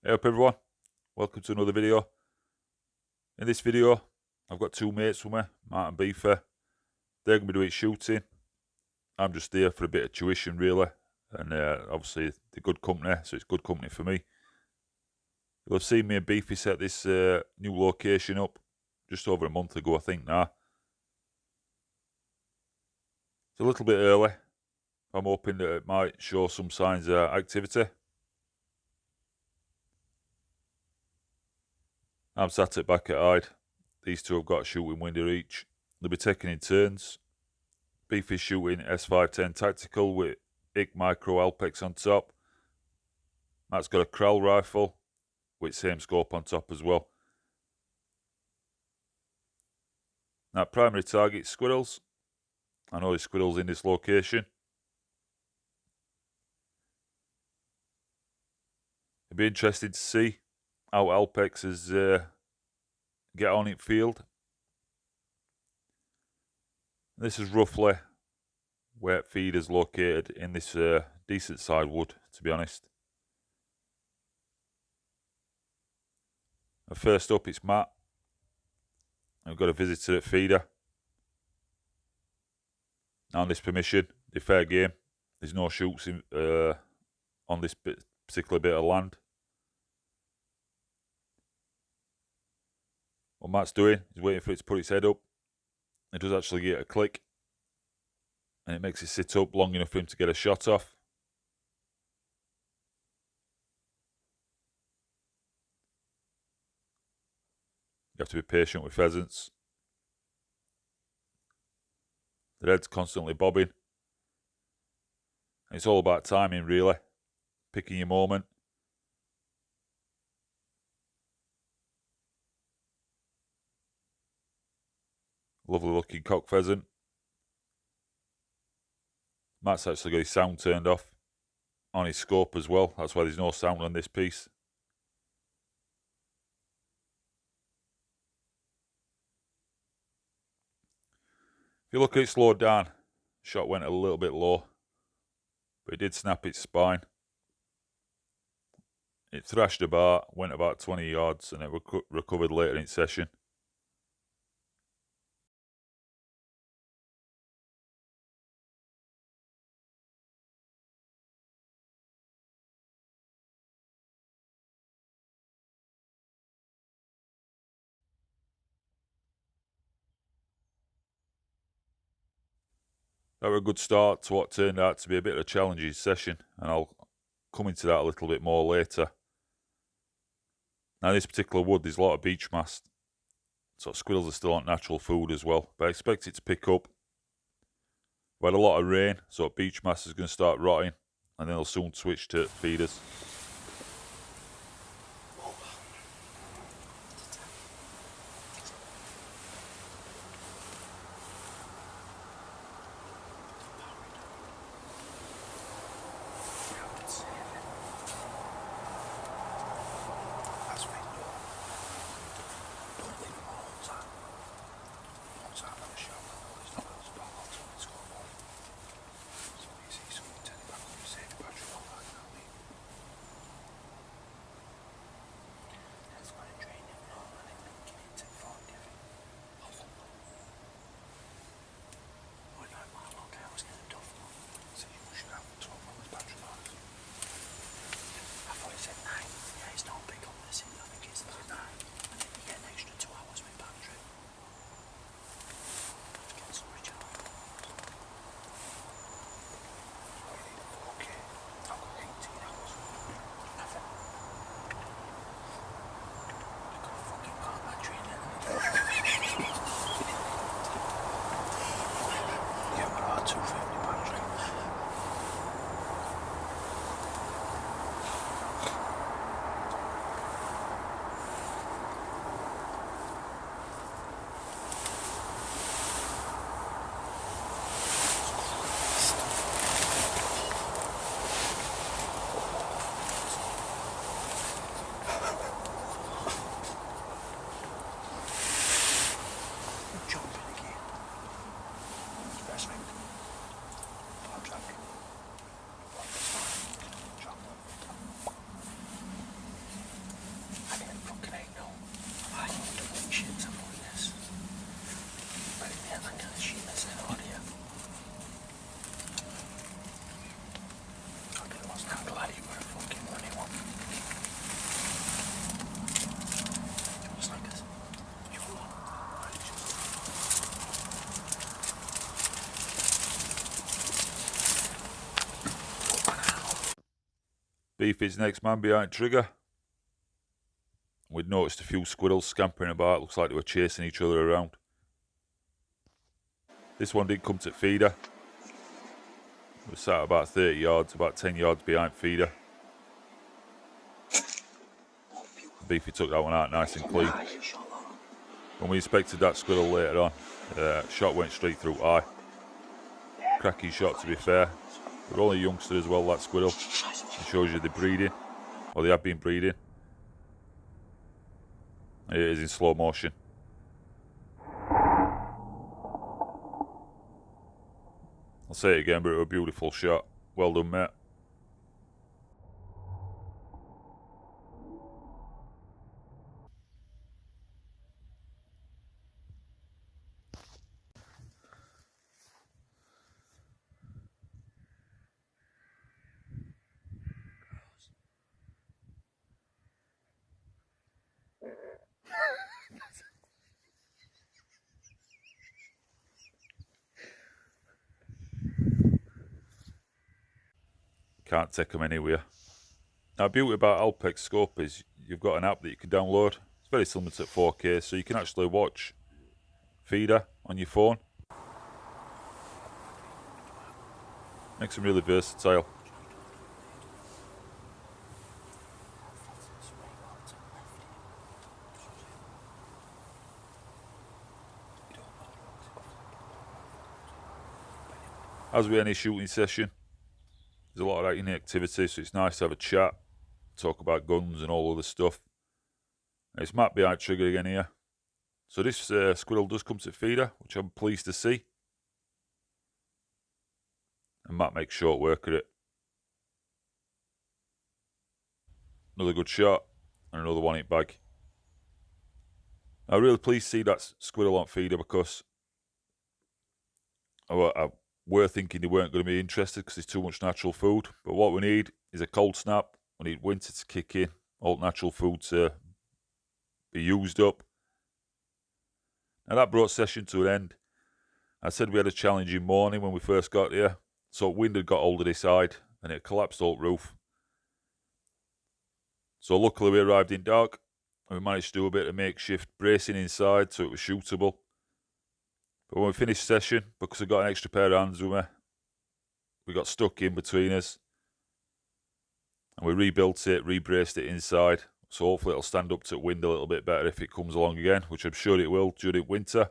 Hey up everyone, welcome to another video. In this video I've got two mates with me, Matt and Beefy. They're going to be doing shooting. I'm just there for a bit of tuition really, and obviously they're good company, so it's good company for me. You'll have seen me and Beefy set this new location up just over a month ago I think now. It's a little bit early. I'm hoping that it might show some signs of activity. I'm sat at back at Hyde. These two have got a shooting window each. They'll be taking in turns. Beefy's shooting S510 tactical with IC micro Alpex on top. Matt's got a Squirrel rifle with same scope on top as well. Now primary target squirrels. I know there's squirrels in this location. It'd be interesting to see how Alpexes get on in field. This is roughly where feed is located in this decent side wood, to be honest. And first up it's Matt. I've got a visitor at feeder. Now on this permission, they're fair game. There's no shoots in, on this particular bit of land. What Matt's doing is waiting for it to put its head up. It does actually get a click, and it makes it sit up long enough for him to get a shot off. You have to be patient with pheasants. Their head's constantly bobbing. And it's all about timing really, picking your moment. Lovely looking cock pheasant. Matt's actually got his sound turned off on his scope as well. That's why there's no sound on this piece. If you look at it slowed down, shot went a little bit low, but it did snap its spine. It thrashed about, went about 20 yards, and it recovered later in session. That was a good start to what turned out to be a bit of a challenging session, and I'll come into that a little bit more later. Now this particular wood, there's a lot of beech mast, so squirrels are still on natural food as well, but I expect it to pick up. We had a lot of rain, so beech mast is going to start rotting, and then they'll soon switch to feeders. Beefy's next man behind trigger. We'd noticed a few squirrels scampering about. Looks like they were chasing each other around. This one did come to feeder. We sat about 30 yards, about 10 yards behind feeder. Beefy took that one out nice and clean. When we inspected that squirrel later on, shot went straight through eye. Cracking shot, to be fair. They're only a youngster as well, that squirrel. It shows you they're breeding, or they have been breeding. It is in slow motion. I'll say it again, but it was a beautiful shot. Well done, mate. Can't take them anywhere. Now, the beauty about Alpex Scope is you've got an app that you can download. It's very similar to 4K, so you can actually watch feeder on your phone. Makes them really versatile. As with any shooting session, there's a lot of activity, so it's nice to have a chat, talk about guns and all other stuff. It's Matt behind trigger again here. So this squirrel does come to feeder, which I'm pleased to see. And Matt makes short work of it. Another good shot, and another one-hit bag. I'm really pleased to see that squirrel on feeder because I were thinking they weren't going to be interested because there's too much natural food. But what we need is a cold snap. We need winter to kick in, all natural food to be used up. Now that brought session to an end. I said we had a challenging morning when we first got here. So wind had got hold of this side and it collapsed all roof. So luckily we arrived in dark and we managed to do a bit of makeshift bracing inside so it was shootable. But when we finished session, because I got an extra pair of hands with me, we got stuck in between us. And we rebuilt it, rebraced it inside. So hopefully it'll stand up to wind a little bit better if it comes along again, which I'm sure it will during winter.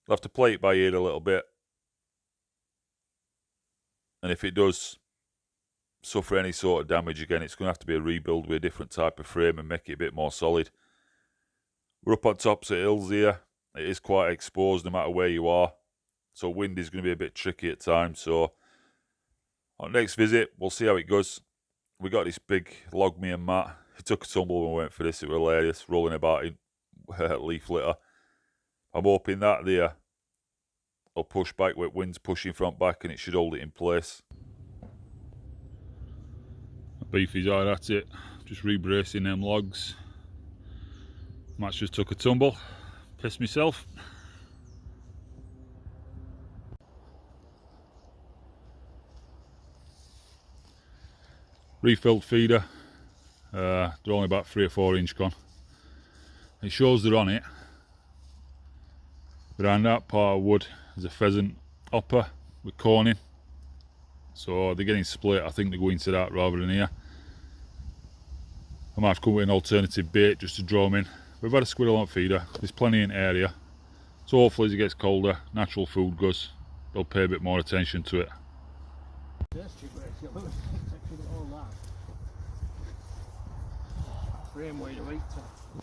I'll have to play it by ear a little bit. And if it does suffer any sort of damage again, it's going to have to be a rebuild with a different type of frame and make it a bit more solid. We're up on tops of hills here. It is quite exposed no matter where you are. So wind is going to be a bit tricky at times. So on next visit, we'll see how it goes. We got this big log, me and Matt. He took a tumble when we went for this. It was hilarious, rolling about in leaf litter. I'm hoping that there will push back with wind's pushing front back and it should hold it in place. Beefy's hard at it, just rebracing them logs. Matt's just took a tumble. Pissed myself. Refilled feeder. They're only about 3 or 4 inch gone. It shows they're on it. Behind that part of wood is a pheasant hopper with corning. So they're getting split. I think they're going to that rather than here. I might have to come with an alternative bait just to draw them in. We've had a squirrel on feeder. There's plenty in area. So hopefully as it gets colder, natural food goes, they'll pay a bit more attention to it. Frame weight of 8 ton.